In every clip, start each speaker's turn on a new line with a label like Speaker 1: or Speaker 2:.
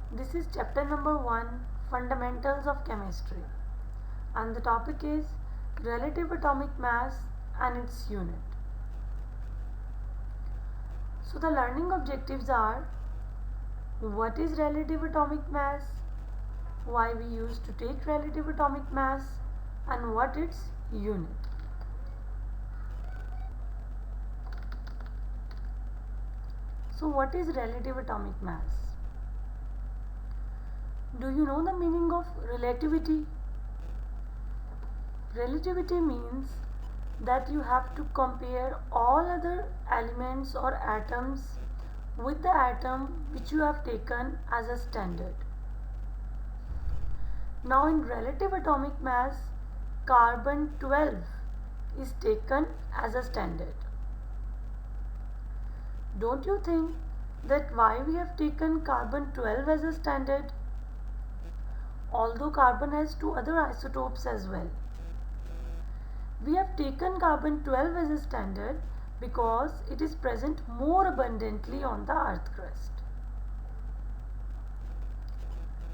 Speaker 1: This is chapter number 1, Fundamentals of Chemistry, and the topic is Relative Atomic Mass and its unit. So the learning objectives are: what is relative atomic mass, why we used to take relative atomic mass, and what its unit. So what is relative atomic mass? Do you know the meaning of relativity? Relativity means that you have to compare all other elements or atoms with the atom which you have taken as a standard. Now in relative atomic mass, carbon 12 is taken as a standard. Don't you think that why we have taken carbon 12 as a standard? Although carbon has two other isotopes as well. We have taken carbon 12 as a standard because it is present more abundantly on the earth crust.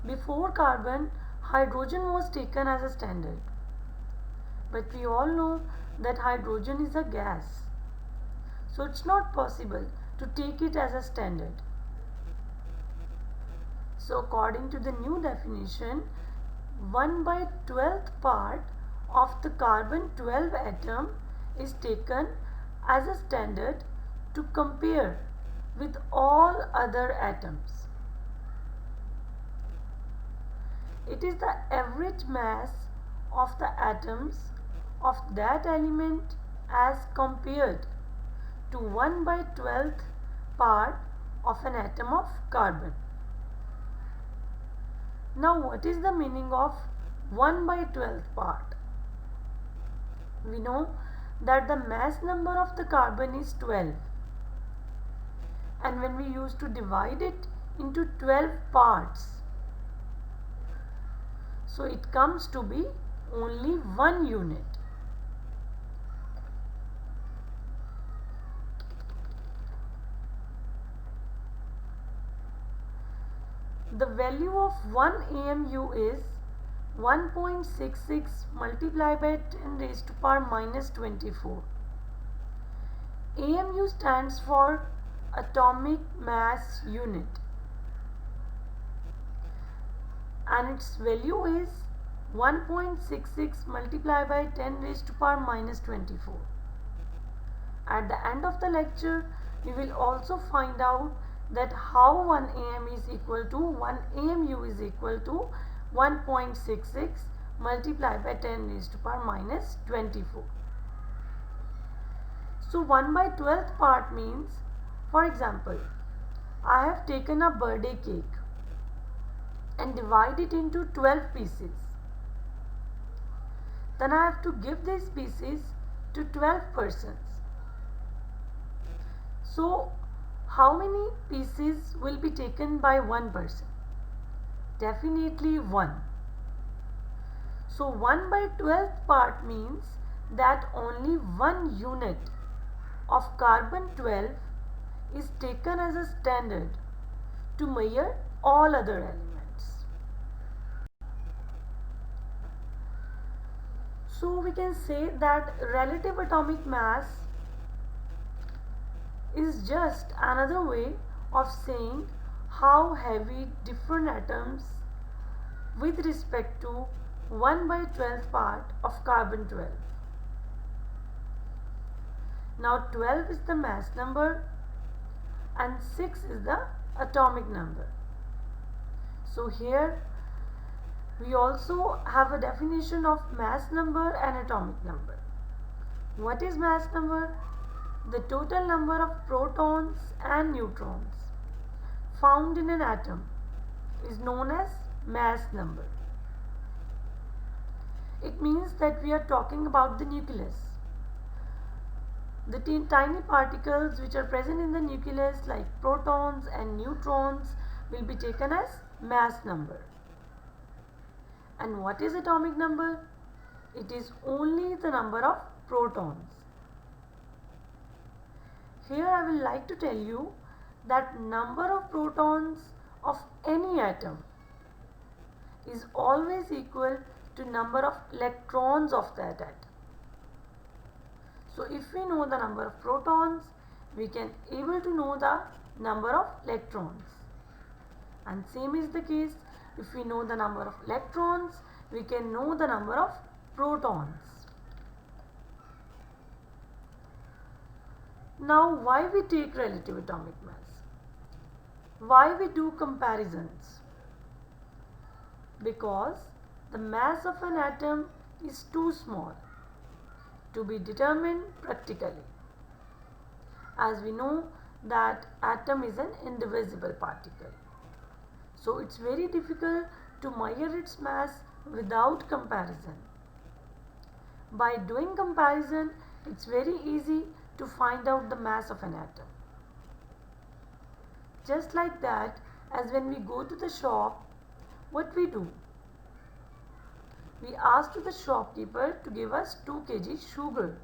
Speaker 1: Before carbon, hydrogen was taken as a standard. But we all know that hydrogen is a gas. So it's not possible to take it as a standard. So according to the new definition, 1 by 12th part of the carbon 12 atom is taken as a standard to compare with all other atoms. It is the average mass of the atoms of that element as compared to 1 by 12th part of an atom of carbon. Now what is the meaning of 1 by 12th part? We know that the mass number of the carbon is 12, and when we used to divide it into 12 parts, so it comes to be only 1 unit. The value of 1 AMU is 1.66 multiplied by 10 raised to power minus 24. AMU stands for atomic mass unit, and its value is 1.66 multiplied by 10 raised to power minus 24. At the end of the lecture, we will also find out that how 1 AM is equal to 1 AMU is equal to 1.66 multiplied by 10 raised to power minus 24. So 1 by 12th part means, for example, I have taken a birthday cake and divide it into 12 pieces. Then I have to give these pieces to 12 persons. So how many pieces will be taken by one person? Definitely 1. So 1 by 12th part means that only 1 unit of carbon 12 is taken as a standard to measure all other elements. So we can say that relative atomic mass is just another way of saying how heavy different atoms with respect to 1 by 12th part of carbon 12. Now 12 is the mass number and 6 is the atomic number. So here we also have a definition of mass number and atomic number. What is mass number? The total number of protons and neutrons found in an atom is known as mass number. It means that we are talking about the nucleus. The tiny particles which are present in the nucleus like protons and neutrons will be taken as mass number. And what is atomic number? It is only the number of protons. Here I will like to tell you that number of protons of any atom is always equal to number of electrons of that atom. So if we know the number of protons, we can able to know the number of electrons. And same is the case, if we know the number of electrons, we can know the number of protons. Now why we take relative atomic mass? Why we do comparisons? Because the mass of an atom is too small to be determined practically. As we know that atom is an indivisible particle. So it's very difficult to measure its mass without comparison. By doing comparison, it's very easy to find out the mass of an atom. Just like that, as when we go to the shop, what we do? We ask the shopkeeper to give us 2 kg sugar.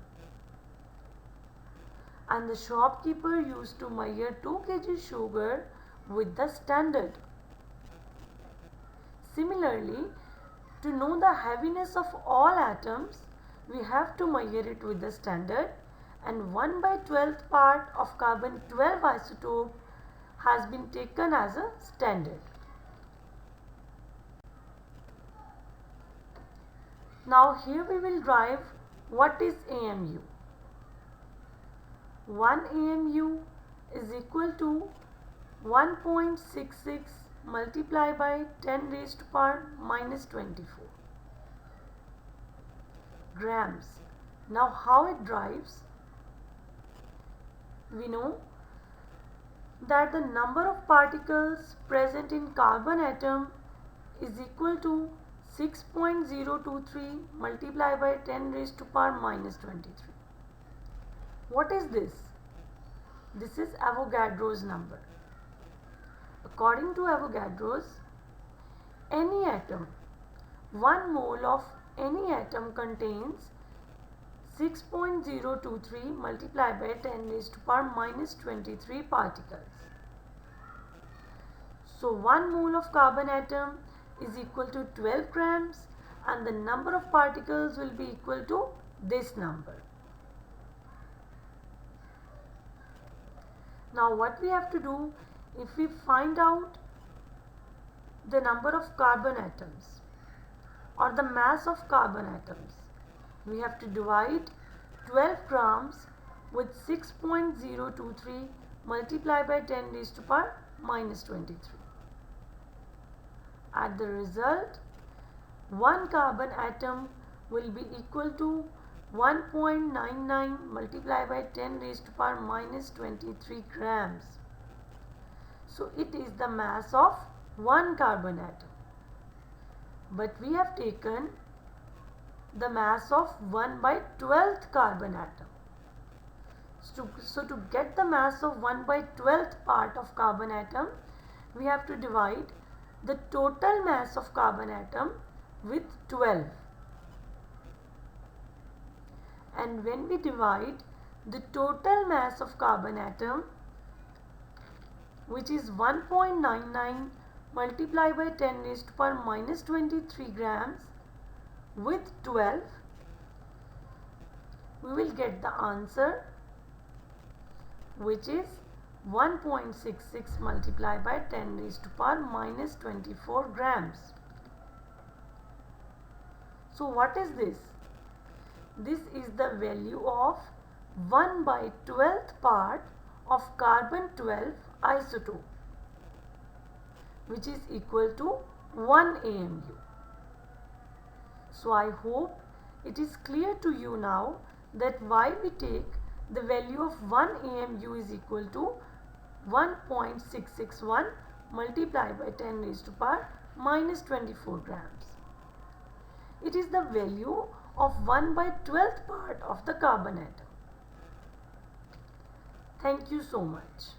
Speaker 1: And the shopkeeper used to measure 2 kg sugar with the standard. Similarly, to know the heaviness of all atoms, we have to measure it with the standard, and 1/12th part of carbon 12 isotope has been taken as a standard. Now here we will derive what is AMU. 1 AMU is equal to 1.66 multiplied by 10 raised to power minus 24 grams. Now how it derives? We know that the number of particles present in carbon atom is equal to 6.023 multiplied by 10 raised to power minus 23. What is this? This is Avogadro's number. According to Avogadro's, any atom, 1 mole of any atom contains 6.023 multiplied by 10 raised to power minus 23 particles. So 1 mole of carbon atom is equal to 12 grams, and the number of particles will be equal to this number. Now what we have to do, if we find out the number of carbon atoms or the mass of carbon atoms, we have to divide 12 grams with 6.023 multiplied by 10 raised to power minus 23. At the result, 1 carbon atom will be equal to 1.99 multiplied by 10 raised to power minus 23 grams. So it is the mass of 1 carbon atom. But we have taken the mass of 1/12th carbon atom. So to get the mass of 1/12th part of carbon atom, we have to divide the total mass of carbon atom with 12. And when we divide the total mass of carbon atom, which is 1.99 multiplied by 10 raised to power minus 23 grams with 12, we will get the answer, which is 1.66 multiplied by 10 raised to power minus 24 grams. So what is this? This is the value of 1/12th part of carbon 12 isotope, which is equal to 1 AMU. So I hope it is clear to you now that why we take the value of 1 AMU is equal to 1.661 multiplied by 10 raised to power minus 24 grams. It is the value of 1/12th part of the carbon atom. Thank you so much.